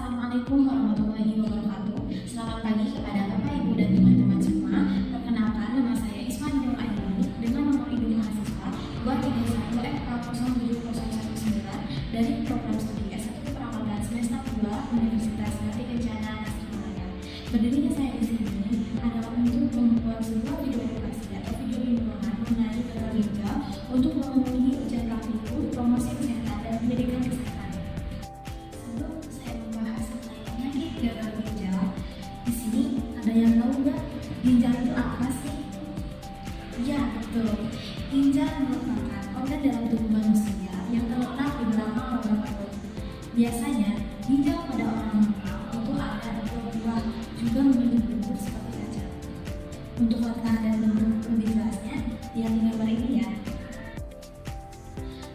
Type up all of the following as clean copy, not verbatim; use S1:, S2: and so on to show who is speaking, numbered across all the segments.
S1: Assalamualaikum warahmatullahi wabarakatuh. Selamat pagi kepada Bapak, Ibu, dan teman-teman semua. Perkenalkan, nama saya Isman Nur Aini dengan nomor induk mahasiswa 231FK07019 dari program studi S1 Perawatan semester 2 Universitas Batu Kencana, Tasikmalaya. Berdirinya saya di sini adalah untuk membuat sebuah video edukasi atau video bimbingan mengenai gagal ginjal untuk memenuhi ujian praktikum promosi kesehatan dan pendidikan kesehatan. Gagal ginjal. Di sini ada yang tahu nggak ginjal itu apa sih? Ya, betul. Ginjal merupakan organ dalam tubuh manusia yang terletak di belakang rongga perut. Biasanya ginjal pada orang normal itu ada dua buah, juga memiliki bentuk seperti kaca. Untuk fakta dan bentuk lebih jelasnya, lihat di gambar ini ya.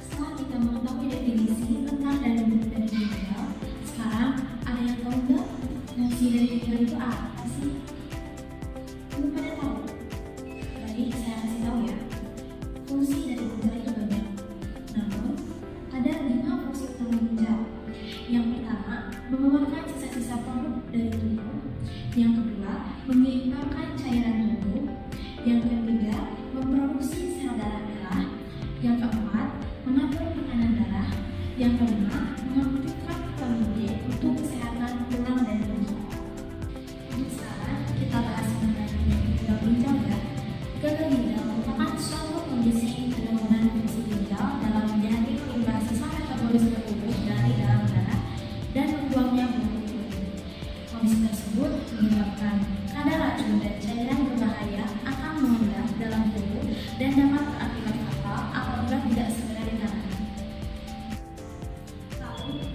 S1: Setelah kita mengetahui definisi tentang dan bentuk dari ginjal, sekarang ada yang tahu nggak fungsi dari ginjal itu apa sih? Belum pada tahu? Baik, saya kasih tahu ya. Fungsi dari ginjal itu banyak. Namun, ada 5 fungsi utama ginjal. Yang pertama, mengeluarkan sisa-sisa produk dari tubuh. Yang kedua, menyeimbangkan cairan tubuh. Yang ketiga, memproduksi sel darah merah. Yang keempat, mengatur tekanan darah. Yang kelima, mengaktifkan vitamin D untuk kesehatan tulang dan jantung. Untuk sekarang kita bahas mengenai gagal ginjal ya. Gagal ginjal merupakan suatu kondisi penurunan fungsi ginjal dalam menjadi limbah sisa metabolisme tubuh dari dalam darah dan membuangnya ke tubuh. Kondisi tersebut menyebabkan kadar racun dan cairan berbahaya akan mengendap dalam tubuh dan dapat berakibat fatal apabila tidak segera ditangani.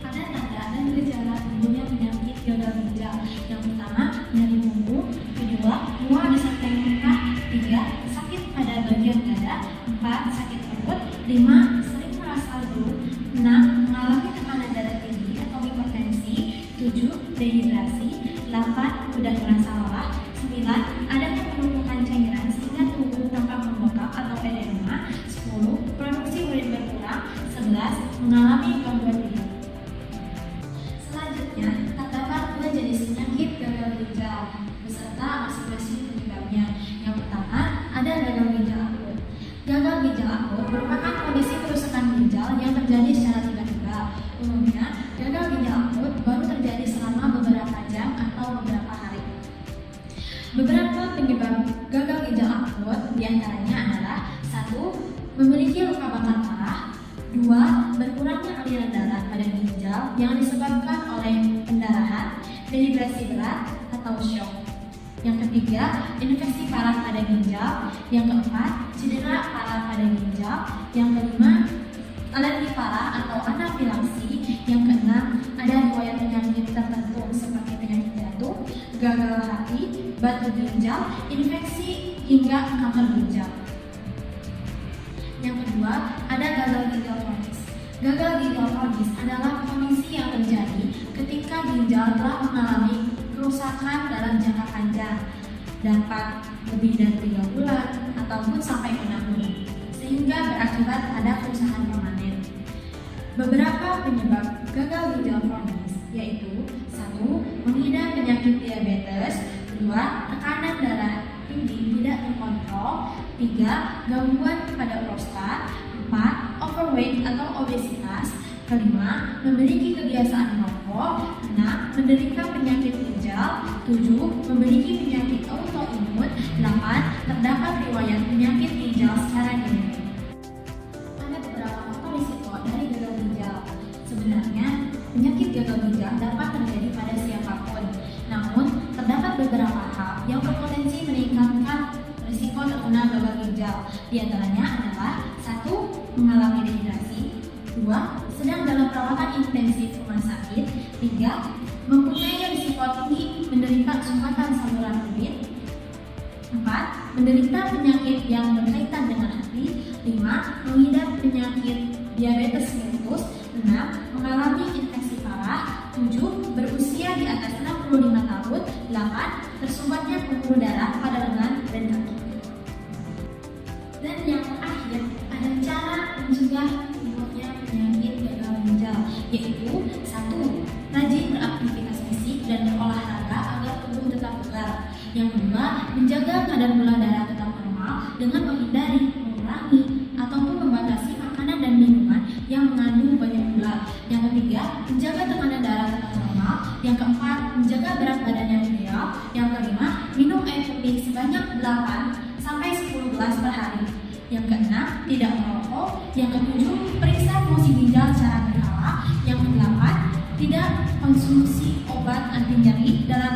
S1: Ada tanda dan gejala timbulnya penyakit gagal ginjal. Yang pertama, nyeri punggung. Kedua, mual di samping muka. 3, sakit pada bagian dada. 4, sakit perut. 5, sering merasa lesu. 6, mengalami tekanan darah tinggi atau hipertensi. 7, dehidrasi. 8, mudah merasa lelah. 9, adanya penumpukan cairan sehingga tubuh tampak membengkak atau edema. 10, produksi urin berkurang. 11, mengalami gangguan tidur. Selanjutnya, terdapat 2 jenis penyakit gagal ginjal beserta masing-masing penyebabnya. Yang pertama, ada gagal ginjal akut. Gagal ginjal akut merupakan kondisi kerusakan ginjal yang terjadi secara tiba-tiba. Umumnya, gagal ginjal akut baru terjadi selama beberapa jam atau beberapa hari. Beberapa penyebab gagal ginjal akut diantaranya adalah 1, memiliki luka bakar parah. 2, berkurangnya aliran darah pada ginjal yang disebabkan oleh pendarahan, dehidrasi berat, atau shock. Yang ketiga, infeksi parah pada ginjal. Yang keempat, cedera parah pada ginjal. Yang kelima, alergi parah atau anafilaksi. Yang keenam, ada riwayat penyakit tertentu seperti penyakit jantung, gagal hati, batu ginjal, infeksi, hingga kanker ginjal. Yang kedua, ada gagal ginjal kronis. Gagal ginjal kronis adalah kondisi yang terjadi ketika ginjal telah mengalami kerusakan dalam jangka panjang, dapat lebih dari 3 bulan ataupun sampai 6 bulan, sehingga berakibat pada kerusakan permanen. Beberapa penyebab gagal ginjal kronis yaitu 1, mengidap penyakit diabetes. 2, tekanan darah tinggi tidak terkontrol. 3, gangguan pada prostat. 4, overweight atau obesitas. 5, memiliki kebiasaan merokok. 6, menderita penyakit ginjal. 7, memiliki penyakit autoimun. 8, terdapat riwayat penyakit ginjal secara genetik. Ada beberapa faktor risiko dari gagal ginjal. Sebenarnya, penyakit gagal ginjal dapat terjadi pada siapapun. Namun, terdapat beberapa hal yang berpotensi meningkatkan risiko terkena gagal ginjal. Di antaranya adalah 1, mengalami dehidrasi. 2, sedang dalam perawatan intensif rumah sakit. 3, mempunyai risiko tinggi menderita sumbatan saluran urin. 4, menderita penyakit yang berkaitan dengan hati. 5, mengidap penyakit diabetes mellitus. 6, mengalami infeksi parah. 7, berusia di atas 65 tahun. 8, tersumbatnya pembuluh darah pada lengan dan kaki. Dan yang terakhir, ada cara mencegah timbulnya penyakit gagal ginjal, yaitu 1, rajin beraktivitas Yang kedua, menjaga kadar gula darah tetap normal dengan menghindari, mengurangi, ataupun membatasi makanan dan minuman yang mengandung banyak gula. Yang ketiga, menjaga tekanan darah tetap normal. Yang keempat, menjaga berat badan yang ideal. Yang kelima, minum air putih sebanyak 8 sampai 10 gelas per hari. Yang keenam, tidak merokok. Yang ketujuh, periksa fungsi ginjal secara berkala. Yang kedelapan, tidak konsumsi obat anti nyeri dalam